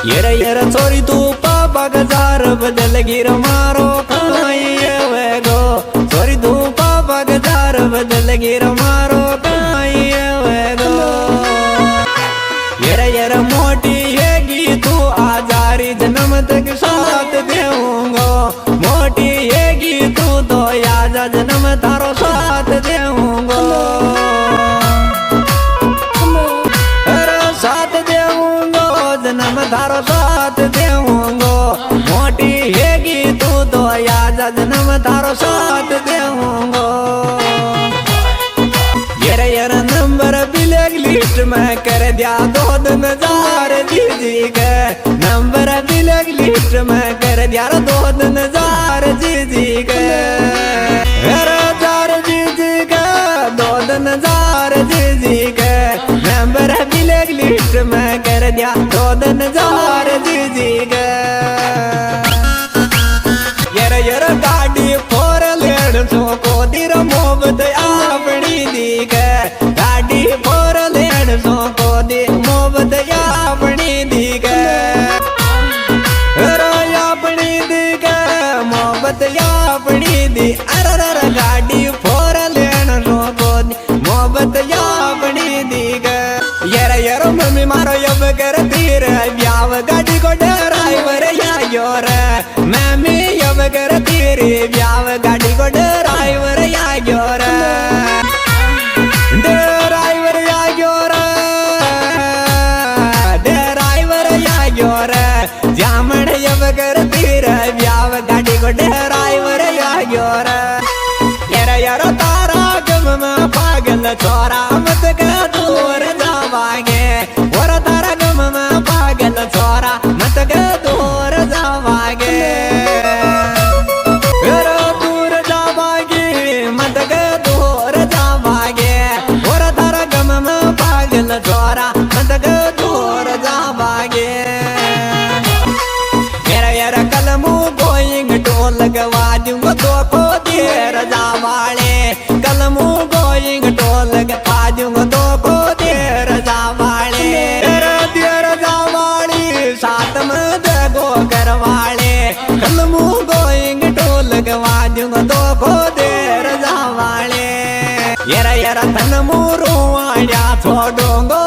येरा छोरी तू पापा गजार बदल गिर मारो काई वे गो छोरी तू पापा गजार बदल गिर मारो काई वे गो येरा मोटी येगी तू आजारी जन्म तक साथ देऊंगो मोटी येगी तू तो आजा जन्म तारो साथ देऊंगो साथ देऊंगो जन्म तारो साथ देऊंगो मोटी येगी तू तो आजा जन्म तारो साथ देऊंगो येरा नंबर ब्लैक लिस्ट में कर दिया 2000 जीजी के नंबर ब्लैक लिस्ट में कर दिया 2000 जीजी के 2000 जीजी के 2000 जीजी के नंबर ब्लैक लिस्ट में कर दिया 2000 जीजी के येरा गाड़ी 4 लेन सो को दिर मोहब्बत अपनी दी के गाड़ी 4 लेन सो को दी मोहब्बत अपनी दी के अपनी दी के मोहब्बत अपनी दी अरे गाड़ी 4 लेन सो को दी मोहब्बत अपनी दी के येरा मम्मी मारो यब कर तीर ब्याव गाड़ी को ड्राइवर या योर मम्मी यब कर तीर ब्याव गाड़ी को ड्राइवर या योर ड्राइवर या योर ड्राइवर या योर जामण यब कर तीर ब्याव गाड़ी को ड्राइवर या योर येरा तारा गम में पागल छोरा मत का दूर जावागे और तारा गम में पागल छोरा मत का दूर जावागे दूर जावागे मत का दूर जावागे और तारा गम में पागल छोरा मत का दूर जावागे येरा कलमू गोइंग टोल लगवा दूंगा तो को देर जावाले कलमू गोइंग टोल लगवा दूंगा तो को देर जावाले देर जावाली साथ में दगो करवाले कलमू गोइंग टोल लगवा दूंगा तो को देर जावाले येरा तन मुरुआड़िया छोड़ूंगो